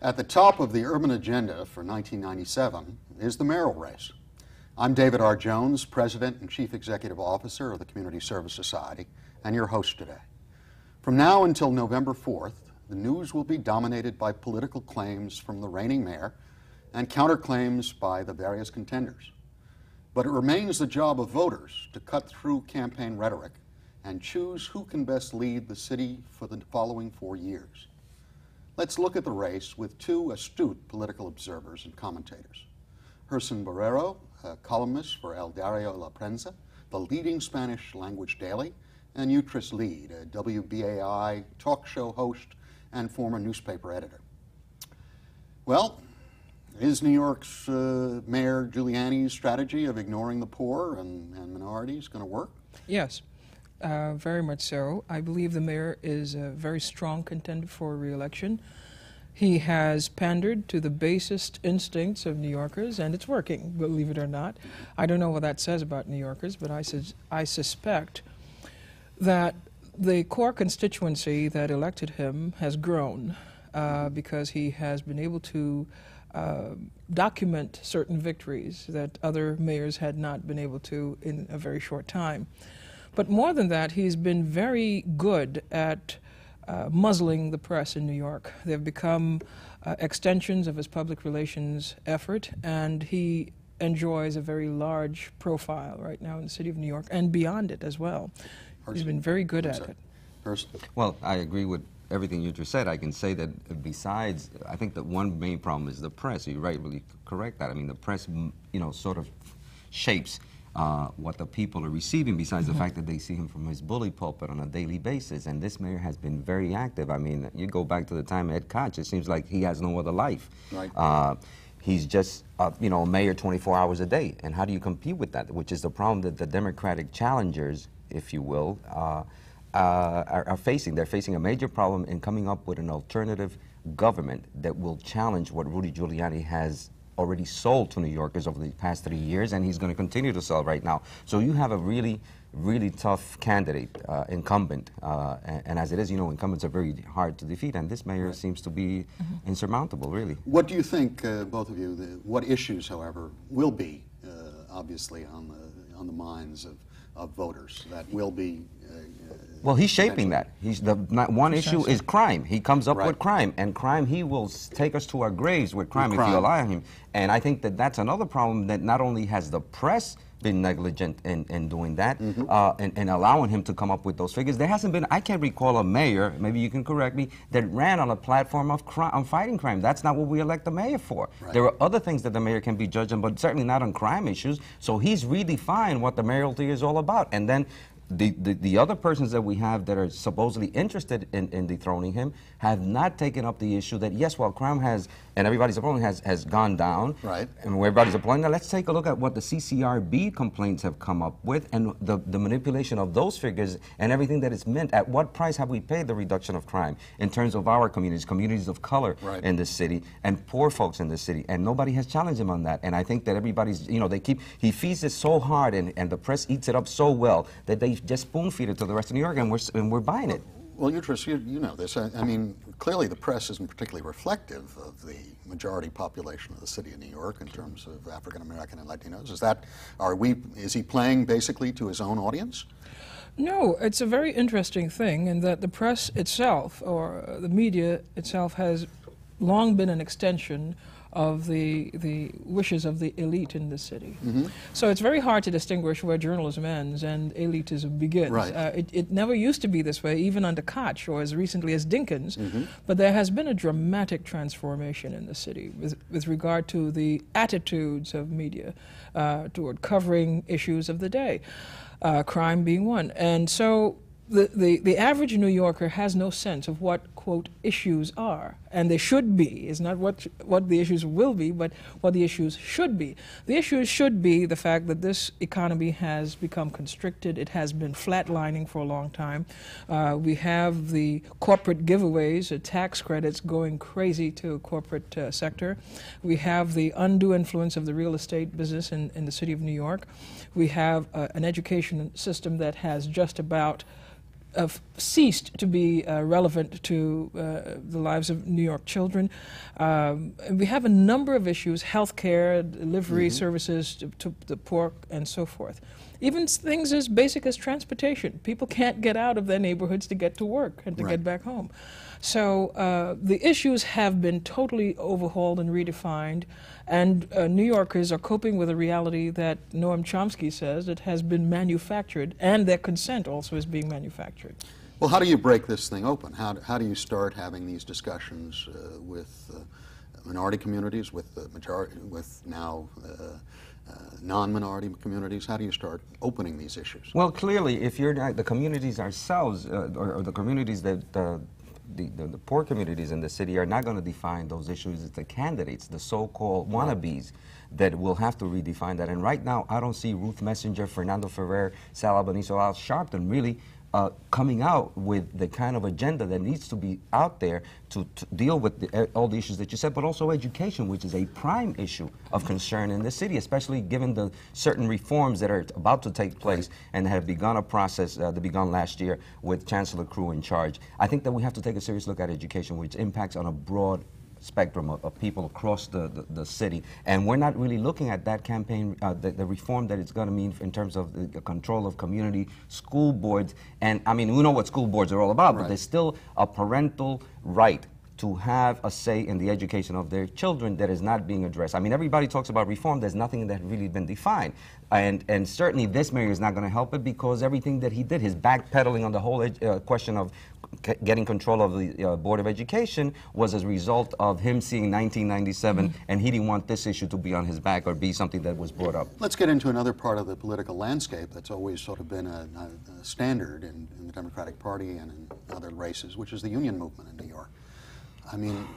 At the top of the urban agenda for 1997 is the mayoral race. I'm David R. Jones, President and Chief Executive Officer of the Community Service Society, and your host today. From now until November 4th, the news will be dominated by political claims from the reigning mayor and counterclaims by the various contenders. But it remains the job of voters to cut through campaign rhetoric and choose who can best lead the city for the following 4 years. Let's look at the race with two astute political observers and commentators. Gerson Barrero, a columnist for El Diario La Prensa, the leading Spanish language daily, and Uhtred Lede, a WBAI talk show host and former newspaper editor. Well, is New York's Mayor Giuliani's strategy of ignoring the poor and minorities going to work? Yes, very much so. I believe the mayor is a very strong contender for re-election. He has pandered to the basest instincts of New Yorkers, and it's working, believe it or not. I don't know what that says about New Yorkers, but I suspect that the core constituency that elected him has grown because he has been able to document certain victories that other mayors had not been able to in a very short time. But more than that, he's been very good at muzzling the press in New York. They've become extensions of his public relations effort, and he enjoys a very large profile right now in the city of New York and beyond it as well. He's been very good at it. Well, I agree with everything you just said. I can say that besides, I think that one main problem is the press. You're right, really correct that. I mean, the press, you know, sort of shapes what the people are receiving, besides the fact that they see him from his bully pulpit on a daily basis. And this mayor has been very active. I mean, you go back to the time of Ed Koch, it seems like he has no other life. Right. He's just, you know, a mayor 24 hours a day. And how do you compete with that? Which is the problem that the Democratic challengers, if you will, are facing. They're facing a major problem in coming up with an alternative government that will challenge what Rudy Giuliani has already sold to New Yorkers over the past 3 years, and he's going to continue to sell right now. So you have a really, really tough candidate, incumbent, and as it is, you know, incumbents are very hard to defeat, and this mayor seems to be insurmountable, really. What do you think, both of you, what issues, however, will be obviously on the minds of voters that will be well, he's shaping that. He's one issue is crime. He comes up with crime, and crime, he will take us to our graves with crime if you allow him. And I think that that's another problem, that not only has the press been negligent in doing that, and allowing him to come up with those figures. There hasn't been, I can't recall a mayor, maybe you can correct me, that ran on a platform of fighting crime. That's not what we elect the mayor for. Right. There are other things that the mayor can be judged on, but certainly not on crime issues. So he's redefined what the mayoralty is all about. And then the other persons that we have that are supposedly interested in dethroning him have not taken up the issue that, yes, well, crime has, and everybody's applauding, has gone down. Right. And everybody's applauding. Now, let's take a look at what the CCRB complaints have come up with and the manipulation of those figures and everything that it's meant. At what price have we paid the reduction of crime in terms of our communities, communities of color in this city, and poor folks in this city? And nobody has challenged him on that. And I think that everybody's, you know, he feeds it so hard, and the press eats it up so well that they just spoon feed it to the rest of New York, and we're buying it. Well, Uhtred, you know this. I mean, clearly the press isn't particularly reflective of the majority population of the city of New York in terms of African American and Latinos. Is he playing basically to his own audience? No, it's a very interesting thing in that the press itself, or the media itself, has long been an extension of the wishes of the elite in the city. So it's very hard to distinguish where journalism ends and elitism begins. Right. It never used to be this way, even under Koch or as recently as Dinkins, but there has been a dramatic transformation in the city with regard to the attitudes of media toward covering issues of the day, crime being one. And so the average New Yorker has no sense of what, quote, issues are, and they should be. It's not what the issues will be, but what the issues should be. The issues should be the fact that this economy has become constricted. It has been flatlining for a long time. We have the corporate giveaways, tax credits going crazy to corporate sector. We have the undue influence of the real estate business in the city of New York. We have an education system that has just about ceased to be relevant to the lives of New York children. We have a number of issues: healthcare, delivery services to the poor, and so forth. Even things as basic as transportation. People can't get out of their neighborhoods to get to work and to get back home. So the issues have been totally overhauled and redefined, and New Yorkers are coping with a reality that Noam Chomsky says it has been manufactured, and their consent also is being manufactured. Well, how do you break this thing open? How do you start having these discussions with minority communities, with the majority, with now non-minority communities? How do you start opening these issues? Well, clearly, if you're not, the communities ourselves, or the communities that the poor communities in the city are not going to define those issues. It's the candidates, the so-called wannabes, that will have to redefine that. And right now, I don't see Ruth Messenger, Fernando Ferrer, Sal Albanese, or Al Sharpton really coming out with the kind of agenda that needs to be out there to deal with all the issues that you said, but also education, which is a prime issue of concern in the city, especially given the certain reforms that are about to take place and have begun a process that began last year with Chancellor Crew in charge. I think that we have to take a serious look at education, which impacts on a broad spectrum of people across the city, and we're not really looking at that campaign, the reform that it's going to mean in terms of the control of community school boards. And I mean, we know what school boards are all about, but there's still a parental right to have a say in the education of their children that is not being addressed. I mean, everybody talks about reform. There's nothing that really been defined. And certainly this mayor is not going to help it, because everything that he did, his backpedaling on the whole question of getting control of the Board of Education, was as a result of him seeing 1997, and he didn't want this issue to be on his back or be something that was brought up. Let's get into another part of the political landscape that's always sort of been a standard in the Democratic Party and in other races, which is the union movement in New York. I mean,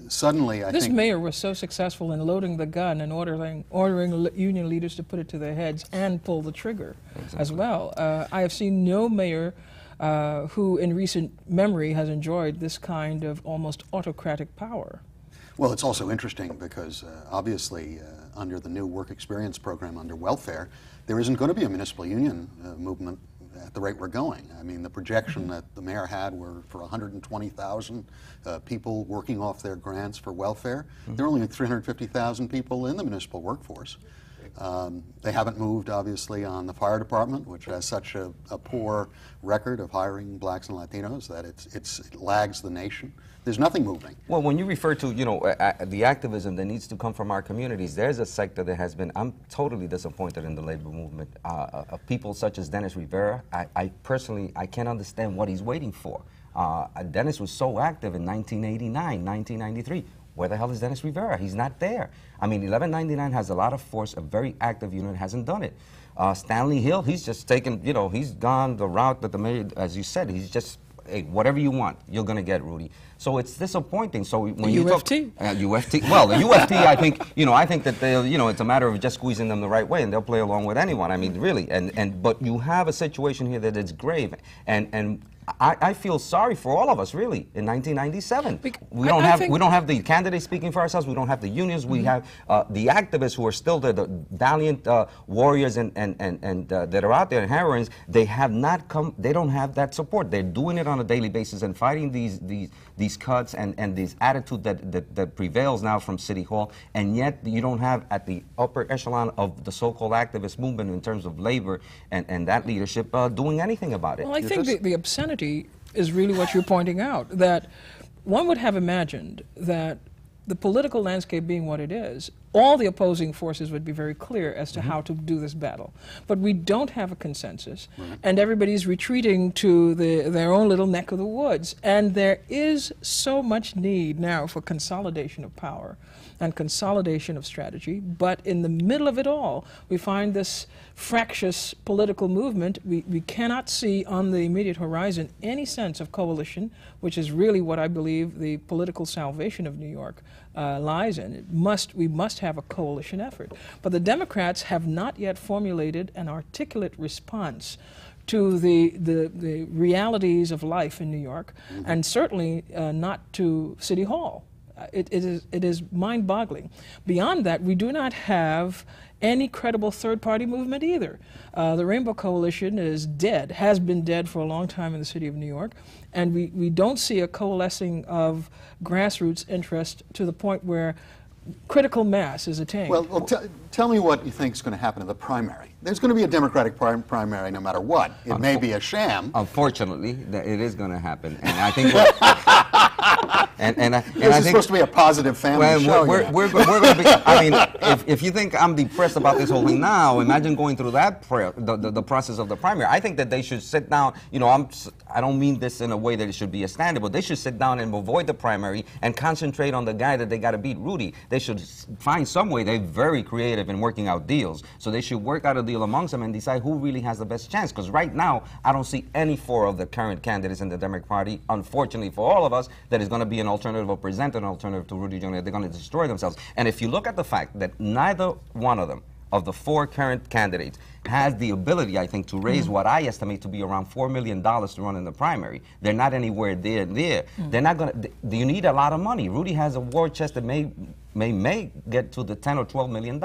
suddenly I think... This mayor was so successful in loading the gun and ordering union leaders to put it to their heads and pull the trigger as well. I have seen no mayor who in recent memory has enjoyed this kind of almost autocratic power. Well, it's also interesting because obviously under the new work experience program under welfare, there isn't going to be a municipal union movement at the rate we're going. I mean, the projection that the mayor had were for 120,000 people working off their grants for welfare. There are only 350,000 people in the municipal workforce. They haven't moved, obviously, on the fire department, which has such a poor record of hiring blacks and Latinos that it lags the nation. There's nothing moving. Well, when you refer to, you know, the activism that needs to come from our communities, there's a sector that has been, I'm totally disappointed in the labor movement. Of people such as Dennis Rivera, I personally can't understand what he's waiting for. Dennis was so active in 1989, 1993. Where the hell is Dennis Rivera? He's not there. I mean, 1199 has a lot of force, a very active unit, hasn't done it. Stanley Hill, he's just taken, you know, he's gone the route that the mayor, as you said, he's just, hey, whatever you want, you're going to get, Rudy. So it's disappointing. So when you talk... UFT, well, the UFT, I think, you know, I think that they'll, you know, it's a matter of just squeezing them the right way, and they'll play along with anyone. I mean, really. But you have a situation here that is grave, and I feel sorry for all of us, really. In 1997, we don't have the candidates speaking for ourselves. We don't have the unions. We have the activists who are still the valiant warriors and that are out there, and heroines. They have not come. They don't have that support. They're doing it on a daily basis and fighting these cuts and this attitude that prevails now from City Hall. And yet you don't have at the upper echelon of the so-called activist movement in terms of labor and that leadership doing anything about it. Well, I think the obscenity is really what you're pointing out, that one would have imagined that the political landscape being what it is, all the opposing forces would be very clear as to how to do this battle. But we don't have a consensus, and everybody's retreating to their own little neck of the woods. And there is so much need now for consolidation of power and consolidation of strategy, but in the middle of it all, we find this fractious political movement. We cannot see on the immediate horizon any sense of coalition, which is really what I believe the political salvation of New York lies in. We must have a coalition effort. But the Democrats have not yet formulated an articulate response to the realities of life in New York, and certainly not to City Hall. It is mind-boggling. Beyond that, we do not have any credible third-party movement either. The Rainbow Coalition is dead, has been dead for a long time in the city of New York, and we don't see a coalescing of grassroots interest to the point where critical mass is attained. Well, tell me what you think is going to happen in the primary. There's going to be a Democratic primary no matter what. It may be a sham. Unfortunately, it is going to happen, and I think. This is supposed to be a positive family show. We're going to be. I mean, if you think I'm depressed about this whole thing now, imagine going through that the process of the primary. I think that they should sit down. You know, I don't mean this in a way that it should be a standard, but they should sit down and avoid the primary and concentrate on the guy that they got to beat, Rudy. They should find some way. They're very creative in working out deals, so they should work out a deal amongst them and decide who really has the best chance. Because right now, I don't see any four of the current candidates in the Democratic Party, unfortunately for all of us, that is going to be an alternative or present an alternative to Rudy Giuliani. They're going to destroy themselves. And if you look at the fact that neither one of them, of the four current candidates, has the ability, I think, to raise what I estimate to be around $4 million to run in the primary. They're not anywhere there. They're not going to. You need a lot of money. Rudy has a war chest that may get to the $10 or $12 million.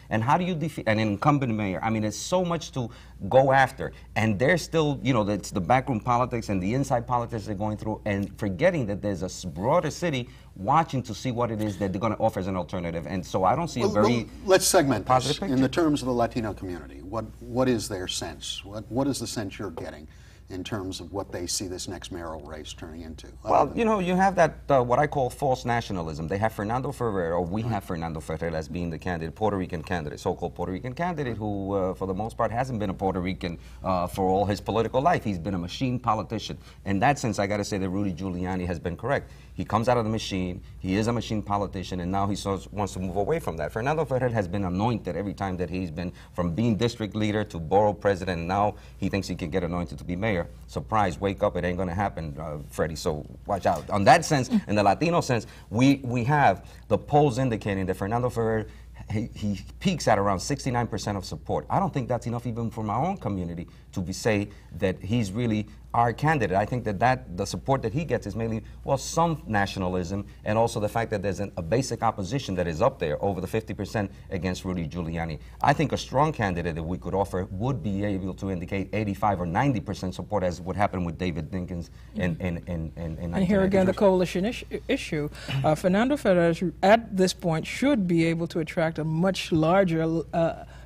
And how do you defeat an incumbent mayor? I mean, it's so much to go after. And they're still, you know, it's the backroom politics and the inside politics they're going through, and forgetting that there's a broader city watching to see what it is that they're going to offer as an alternative. And so I don't see a very let's segment positive this picture. in the terms of the Latino community. What is their sense? What is the sense you're getting in terms of what they see this next mayoral race turning into? Well, you know, you have that, what I call false nationalism. They have Fernando Ferrer, or we have Fernando Ferrer as being the candidate, Puerto Rican candidate, so-called Puerto Rican candidate, who, for the most part, hasn't been a Puerto Rican for all his political life. He's been a machine politician. In that sense, I got to say that Rudy Giuliani has been correct. He comes out of the machine, he is a machine politician, and now he wants to move away from that. Fernando Ferrer has been anointed every time that he's been, from being district leader to borough president, and now he thinks he can get anointed to be mayor. Surprise, wake up, it ain't gonna happen, Freddie, so watch out. On that sense, in the Latino sense, we have the polls indicating that Fernando Ferrer, he peaks at around 69% of support. I don't think that's enough even for my own community to say that he's really our candidate. I think that the support that he gets is mainly, well, some nationalism, and also the fact that there's a basic opposition that is up there, over the 50% against Rudy Giuliani. I think a strong candidate that we could offer would be able to indicate 85 or 90% support, as would happen with David Dinkins in And here again, the coalition issue. Fernando Ferrer, at this point, should be able to attract a much larger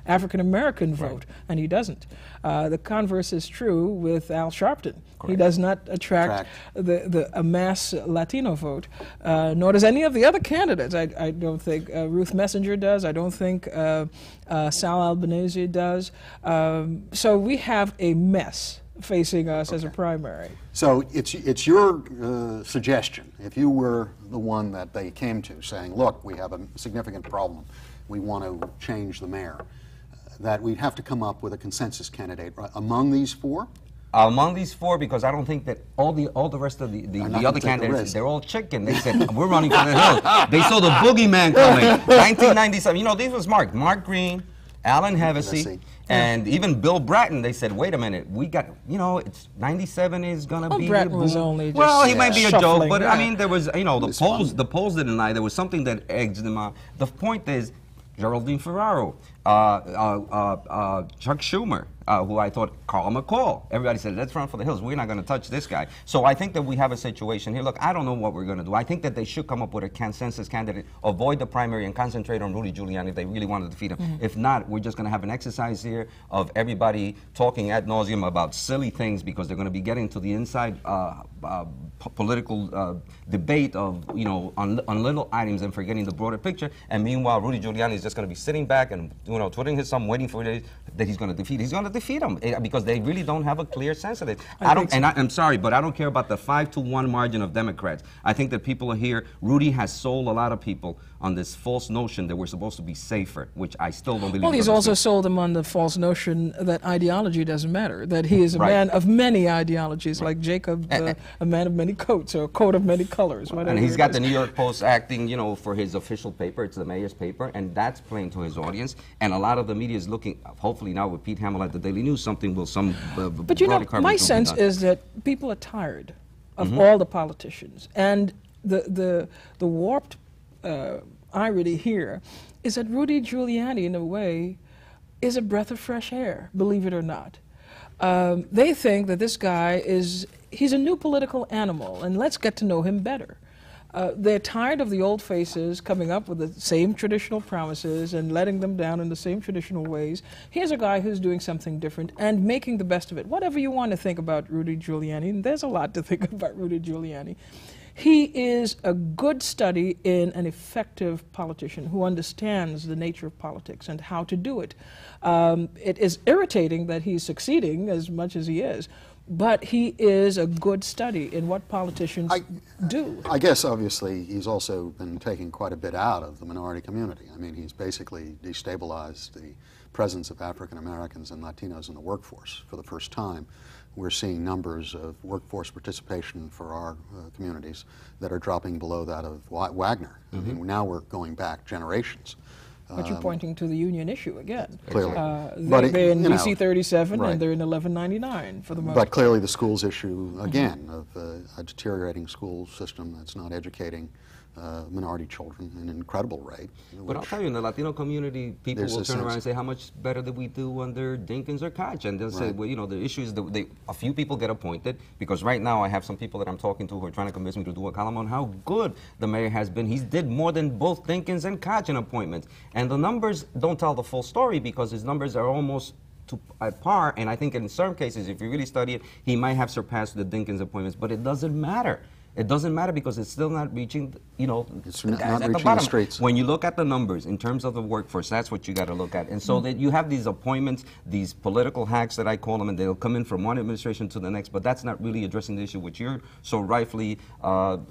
African-American vote, and he doesn't. The converse is true with Al Sharpton. Correct. He does not attract a mass Latino vote, nor does any of the other candidates. I don't think Ruth Messenger does. I don't think Sal Albanese does. So we have a mess facing us as a primary. So it's your suggestion, if you were the one that they came to saying, look, we have a significant problem, we want to change the mayor, that we'd have to come up with a consensus candidate among these four? Among these four, because I don't think that all the rest of the other candidates, they're all chicken. They said, we're running for the hills. They saw the boogeyman coming. 1997, you know, these was Mark Green, Alan Hevesy, and even Bill Bratton. They said, wait a minute, we got, you know, it's 97 is going to be Bratton the boom. Was only just well, he might be a joke, but yeah. I mean, there was, you know, the polls didn't lie. There was something that egged them on. The point is, Geraldine Ferraro, Chuck Schumer, who I thought, Carl McCall. Everybody said, let's run for the hills. We're not going to touch this guy. So I think that we have a situation here. Look, I don't know what we're going to do. I think that they should come up with a consensus candidate, avoid the primary, and concentrate on Rudy Giuliani if they really want to defeat him. Mm-hmm. If not, we're just going to have an exercise here of everybody talking ad nauseum about silly things, because they're going to be getting to the inside political debate of, you know, on little items and forgetting the broader picture. And meanwhile, Rudy Giuliani is just going to be sitting back and, you know, twiddling his thumb, waiting for it that he's going to defeat. He's going to defeat him because they really don't have a clear sense of it. I'm sorry, but I don't care about the 5-to-1 margin of Democrats. I think that people are here. Rudy has sold a lot of people on this false notion that we're supposed to be safer, which I still don't believe. Well, he's also sold them on the false notion that ideology doesn't matter, that he is a man of many ideologies, like Jacob, a man of many coats, or a coat of many colors, whatever. And he's got the New York Post acting, you know, for his official paper. It's the mayor's paper, and that's playing to his audience. And a lot of the media is looking, hopefully now with Pete Hamill at the Daily News, but you know, my sense is that people are tired of all the politicians, and the warped irony here is that Rudy Giuliani, in a way, is a breath of fresh air, believe it or not. They think that this guy he's a new political animal, and let's get to know him better. They're tired of the old faces coming up with the same traditional promises and letting them down in the same traditional ways. Here's a guy who's doing something different and making the best of it. Whatever you want to think about Rudy Giuliani, and there's a lot to think about Rudy Giuliani, he is a good study in an effective politician who understands the nature of politics and how to do it. It is irritating that he's succeeding as much as he is, but he is a good study in what politicians do. I guess, obviously, he's also been taking quite a bit out of the minority community. I mean, he's basically destabilized the presence of African Americans and Latinos in the workforce for the first time. We're seeing numbers of workforce participation for our communities that are dropping below that of Wagner. I mean, now we're going back generations. But you're pointing to the union issue again. Clearly. They're in DC 37 right. and they're in 1199 for the most part. But clearly the schools issue, again, of a deteriorating school system that's not educating minority children at an incredible rate. But I'll tell you, in the Latino community, people will turn around and say, how much better did we do under Dinkins or Koch? And they'll say, well, you know, the issue is that a few people get appointed, because right now I have some people that I'm talking to who are trying to convince me to do a column on how good the mayor has been. He's did more than both Dinkins and Koch in appointments. And the numbers don't tell the full story, because his numbers are almost at par, and I think in some cases, if you really study it, he might have surpassed the Dinkins appointments, but it doesn't matter. It doesn't matter, because it's still not reaching, you know, it's the guys not at the reaching bottom. the streets. When you look at the numbers in terms of the workforce, that's what you got to look at. And so that you have these appointments, these political hacks that I call them, and they'll come in from one administration to the next, but that's not really addressing the issue which you're so rightfully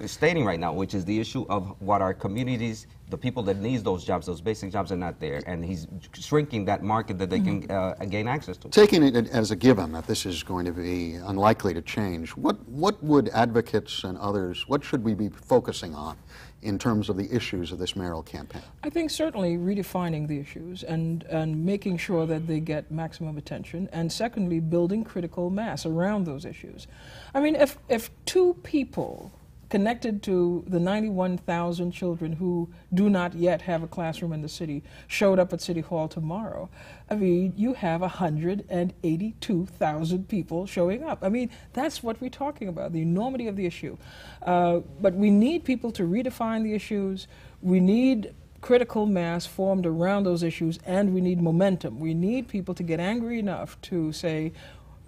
stating right now, which is the issue of what our communities, the people that need those jobs, those basic jobs, are not there. And he's shrinking that market that they can gain access to. Taking it as a given that this is going to be unlikely to change, what would advocates and others, what should we be focusing on in terms of the issues of this mayoral campaign? I think certainly redefining the issues and making sure that they get maximum attention, and secondly, building critical mass around those issues. I mean, if two people connected to the 91,000 children who do not yet have a classroom in the city showed up at City Hall tomorrow, I mean, you have 182,000 people showing up. I mean, that's what we're talking about, the enormity of the issue. But we need people to redefine the issues. We need critical mass formed around those issues, and we need momentum. We need people to get angry enough to say,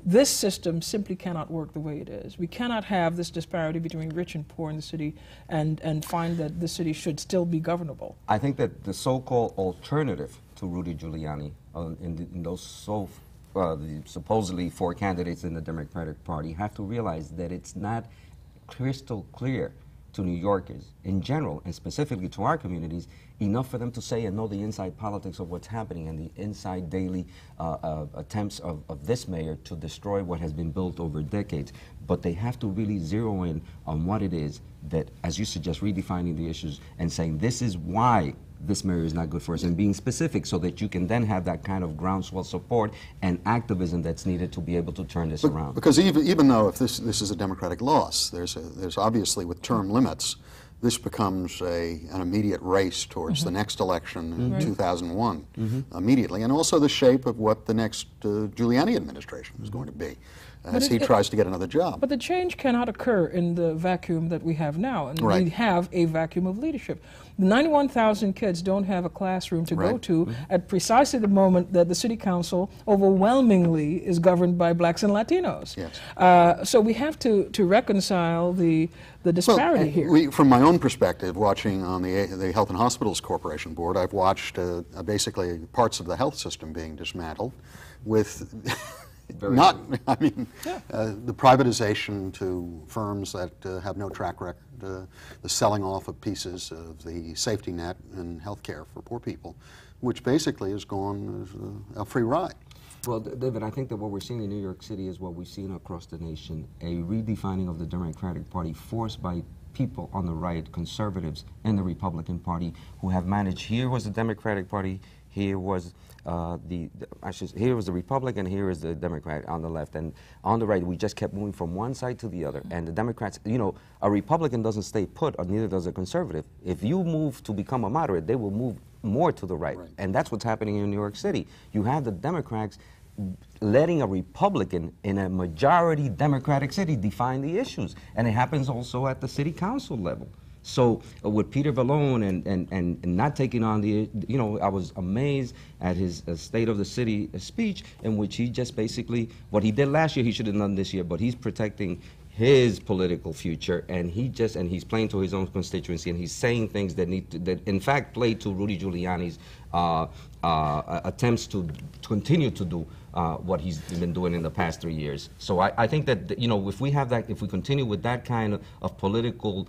this system simply cannot work the way it is. We cannot have this disparity between rich and poor in the city and find that the city should still be governable. I think that the so-called alternative to Rudy Giuliani, in those the supposedly four candidates in the Democratic Party, have to realize that it's not crystal clear to New Yorkers in general, and specifically to our communities, enough for them to say and know the inside politics of what's happening and the inside daily attempts of this mayor to destroy what has been built over decades. But they have to really zero in on what it is that, as you suggest, redefining the issues and saying this is why this mayor is not good for us, and being specific so that you can then have that kind of groundswell support and activism that's needed to be able to turn this around. Because even though if this is a Democratic loss, there's obviously, with term limits, this becomes an immediate race towards the next election in 2001, immediately, and also the shape of what the next Giuliani administration is going to be as he tries to get another job. But the change cannot occur in the vacuum that we have now, and we have a vacuum of leadership. The 91,000 kids don't have a classroom to go to at precisely the moment that the city council overwhelmingly is governed by blacks and Latinos. Yes. So we have to reconcile the disparity here. From my own perspective, watching on the Health and Hospitals Corporation Board, I've watched basically parts of the health system being dismantled with the privatization to firms that have no track record, the selling off of pieces of the safety net in health care for poor people, which basically has gone as a free ride. Well, David, I think that what we're seeing in New York City is what we've seen across the nation, a redefining of the Democratic Party forced by people on the right, conservatives in the Republican Party, who have managed, here was the Democratic Party, here was here was the Republican, here is the Democrat on the left, and on the right we just kept moving from one side to the other. And the Democrats, you know, a Republican doesn't stay put, or neither does a conservative. If you move to become a moderate, they will move more to the right. And that's what's happening in New York City. You have the Democrats letting a Republican in a majority Democratic city define the issues. And it happens also at the city council level. So with Peter Vallone and not taking on the, you know, I was amazed at his State of the City speech, in which he just basically, what he did last year, he should have done this year, but he's protecting his political future, and he's playing to his own constituency, and he's saying things that that in fact play to Rudy Giuliani's attempts to continue to do what he's been doing in the past 3 years. So I think that, you know, if we have that, if we continue with that kind of political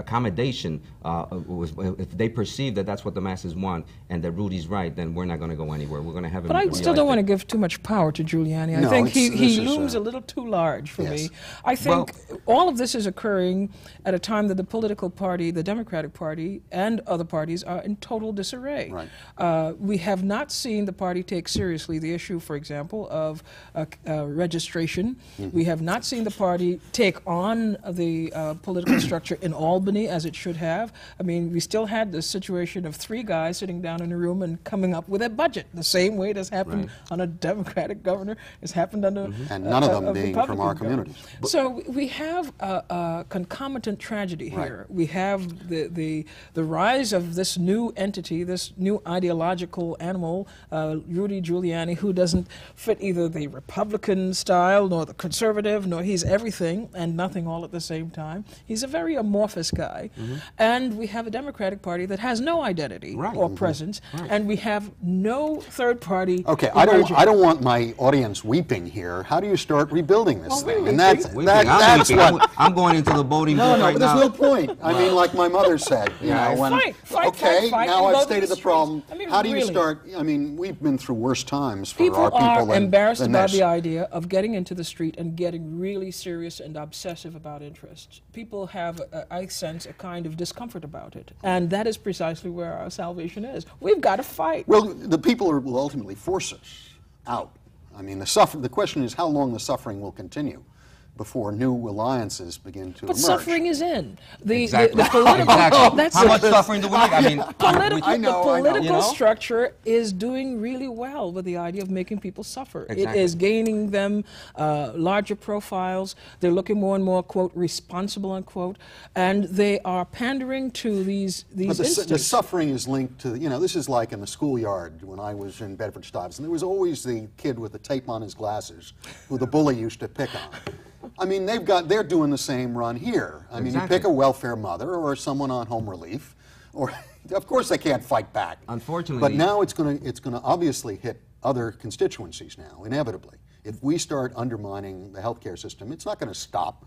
accommodation, if they perceive that that's what the masses want and that Rudy's right, then we're not going to go anywhere. We're going to have. But I still don't want to give too much power to Giuliani. I think he looms a little too large for me. I think all of this is occurring at a time that the political party, the Democratic Party, and other parties are in total disarray. Right. We have not seen the party take seriously the issue, for example, of registration. We have not seen the party take on the political structure in Albany as it should have. I mean, we still had this situation of 3 guys sitting down in a room and coming up with a budget, the same way it has happened on a Democratic governor, has happened under and none of them being Republican from our communities. So we have a concomitant tragedy here. We have the rise of this new entity, this new ideological animal, Rudy Giuliani, who doesn't fit either the Republican style nor the conservative, nor he's everything and nothing all at the same time. He's a very amorphous guy. And we have a Democratic Party that has no identity or presence, and we have no third party. Okay, I don't want my audience weeping here. How do you start rebuilding this thing? And that's what I'm going into the voting booth right but now. there's no point. I mean, like my mother said, you know, when fight, now and I've go to stated the the problem. streets. I mean, How do you really. start? I mean, we've been through worse times for People our people are embarrassed than about this. the idea of getting into the street and getting really serious and obsessive about interests. People have, I sense, a kind of discomfort about it. And that is precisely where our salvation is. We've got to fight. Well, the people will ultimately force us out. I mean, the question is how long the suffering will continue before new alliances begin to But emerge. suffering is in. Exactly. The political, that's How much suffering do we need? I mean, the political You know? structure is doing really well with the idea of making people suffer. Exactly. It is gaining them larger profiles. They're looking more and more, quote, responsible, unquote, and they are pandering to these But the instincts. suffering is linked to, you know, this is like in the schoolyard when I was in Bedford-Stuyvesant. There was always the kid with the tape on his glasses who the bully used to pick on. I mean, they're doing the same run here. I mean, you pick a welfare mother or someone on home relief, or of course they can't fight back. Unfortunately. But now it's going to obviously hit other constituencies now, inevitably. If we start undermining the healthcare system, it's not going to stop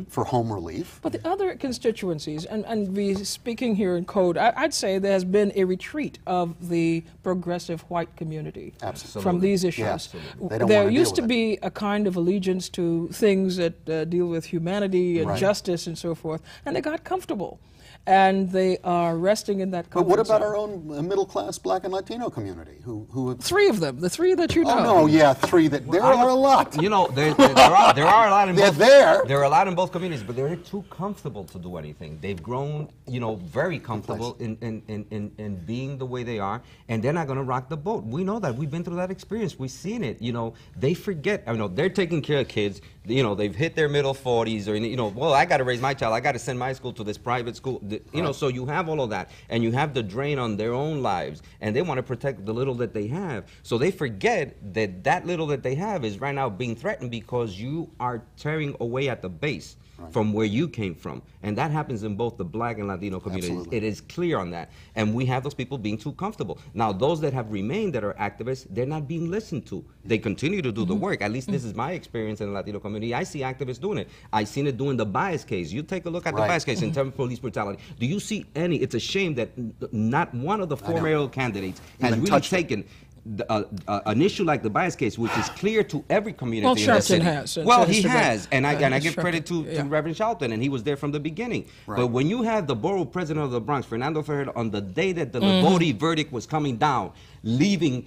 for home relief. But the other constituencies, and we speaking here in code, I'd say there has been a retreat of the progressive white community from these issues. Yeah, they don't there wanna deal used to with it. be a kind of allegiance to things that deal with humanity and justice and so forth, and they got comfortable. And they are resting in that comfort But what about zone. our own middle-class Black and Latino community, who have... 3 of them, the 3 that you know. Oh, no, yeah, 3 that... There are a lot. You know, there are a lot in They're both. there. There are a lot in both communities, but they're too comfortable to do anything. They've grown, you know, very comfortable in being the way they are, and they're not going to rock the boat. We know that. We've been through that experience. We've seen it. You know, they forget. I know they're taking care of kids. You know, they've hit their middle 40s, or you know, well, I got to raise my child. I got to send my school to this private school. You know, so you have all of that, and you have the drain on their own lives, and they want to protect the little that they have. So they forget that that little that they have is right now being threatened because you are tearing away at the base from where you came from. And that happens in both the Black and Latino communities. Absolutely. It is clear on that. And we have those people being too comfortable. Now, those that have remained that are activists, they're not being listened to. They continue to do the work. At least this is my experience in the Latino community. I see activists doing it. I've seen it doing the bias case. You take a look at the bias case in terms of police brutality. Do you see any? It's a shame that not one of the four mayoral candidates has Even really touched it. taken an issue like the bias case, which is clear to every community Well, in the Sharpton city. has. Well, It's he a- has, and I give Sharpton, credit to yeah. Reverend Shelton, and he was there from the beginning. Right. But when you have the borough president of the Bronx, Fernando Ferrer, on the day that the Mm-hmm. Ligoti verdict was coming down, leaving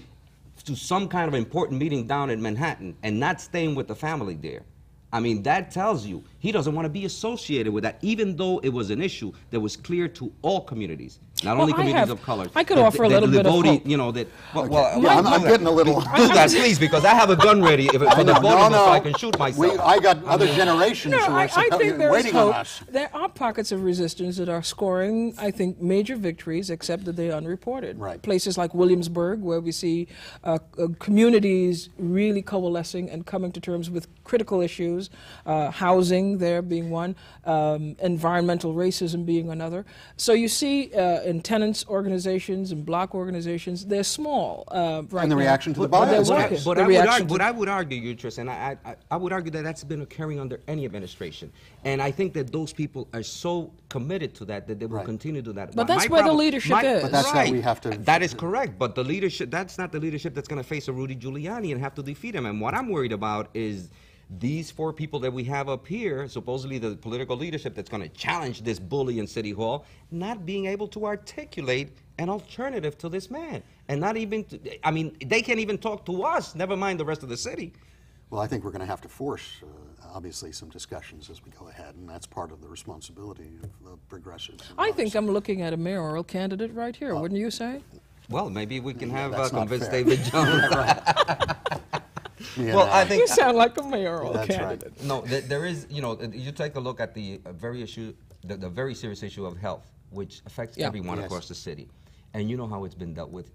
to some kind of important meeting down in Manhattan and not staying with the family there. I mean, that tells you he doesn't want to be associated with that, even though it was an issue that was clear to all communities, not Well, only I communities have- of color. I could That- offer a that little bit of Ligoti, hope. you know, that. Well, Yeah, I'm getting a little. Do that, please, because I have a gun ready for the voting so I can shoot myself. I got other generations No, who are I think there is waiting on hope. us. There are pockets of resistance that are scoring, I think, major victories, except that they're unreported. Right. Places like Williamsburg, where we see communities really coalescing and coming to terms with critical issues, housing there being one, environmental racism being another. So you see in tenants organizations and block organizations, they're small right And the now, reaction to the but they're bias working. case. But The I would reaction argue, to- but I would argue, Utris, and I would argue that that's been occurring under any administration. And I think that those people are so committed to that they will Right. continue to that. But that's where the leadership is. But that's how we have to- That is correct. But the leadership, that's not the leadership that's going to face a Rudy Giuliani and have to defeat him. And what I'm worried about is these four people that we have up here, supposedly the political leadership that's going to challenge this bully in City Hall, not being able to articulate an alternative to this man. And not even, I mean, they can't even talk to us, never mind the rest of the city. Well, I think we're going to have to force, obviously, some discussions as we go ahead, and that's part of the responsibility of progressives. and I think others. I'm looking at a mayoral candidate right here, wouldn't you say? Well, maybe we can have that's not convince fair. David Jones. Yeah, Well, no, I think You sound like a mayoral That's right. candidate. no. There is, you know, you take a look at the the very serious issue of health, which affects Yeah. everyone Yes. across the city, and you know how it's been dealt with.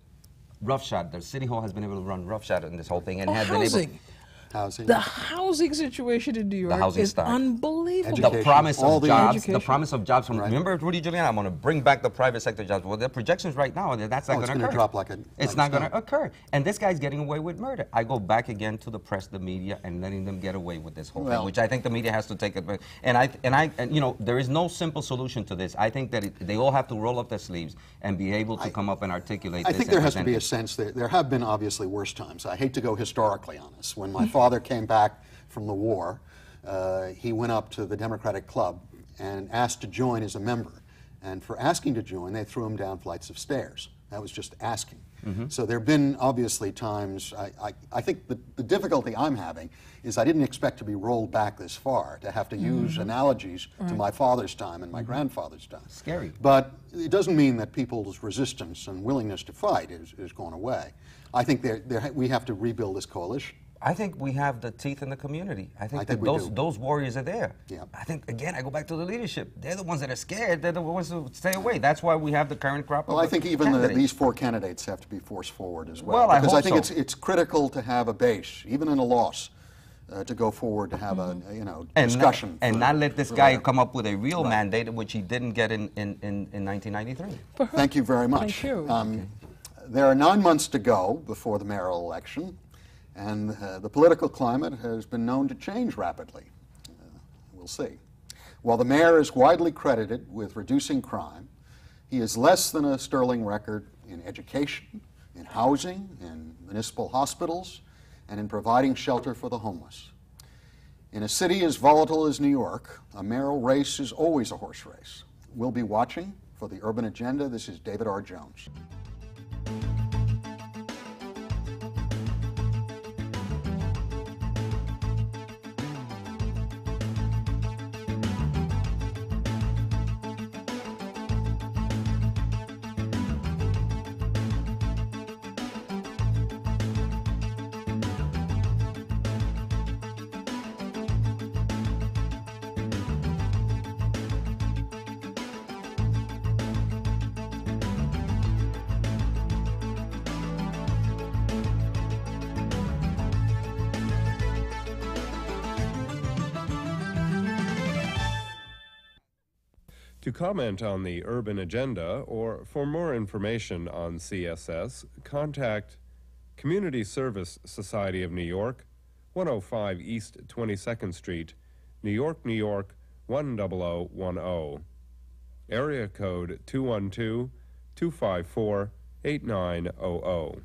Roughshod. The City Hall has been able to run roughshod in this whole thing, and Oh, has been able. housing. housing. The housing situation in New York housing is stock. unbelievable. The Education, promise all of the jobs, education. the promise of jobs from, Right. remember Rudy Giuliani, I'm going to bring back the private sector jobs. Well, the projections right now, that's not Oh, it's going to gonna occur. drop like a- It's like not a going to stone. occur. And this guy's getting away with murder. I go back again to the press, the media, and letting them get away with this whole Well- thing, which I think the media has to take advantage. And you know, there is no simple solution to this. I think that they all have to roll up their sleeves and be able to come up and articulate I this think and there has to present be a it. sense that there have been obviously worse times. I hate to go historically on this. When my father came back from the war, he went up to the Democratic Club and asked to join as a member. And for asking to join, they threw him down flights of stairs. That was just asking. So there have been obviously times, I think the difficulty I'm having is I didn't expect to be rolled back this far, to have to use analogies to my father's time and my grandfather's time. Scary. But it doesn't mean that people's resistance and willingness to fight is gone away. I think we have to rebuild this coalition. I think we have the teeth in the community. I think think that we do. those warriors are there. Yeah. I think, again, I go back to the leadership. They're the ones that are scared. They're the ones who stay away. That's why we have the current crop Well, of I think even candidates. these four candidates have to be forced forward as well. Well, I because hope I think so. it's critical to have a base, even in a loss, to go forward to have a and discussion. and for- not let this for guy whatever. come up with a real mandate, which he didn't get in 1993. Thank you very much. Thank you. There are 9 months to go before the mayoral election, and the political climate has been known to change rapidly. We'll see. While the mayor is widely credited with reducing crime, he has less than a sterling record in education, in housing, in municipal hospitals, and in providing shelter for the homeless. In a city as volatile as New York, a mayoral race is always a horse race. We'll be watching. For the Urban Agenda, this is David R. Jones. To comment on the Urban Agenda or for more information on CSS, contact Community Service Society of New York, 105 East 22nd Street, New York, New York 10010. Area code 212-254-8900.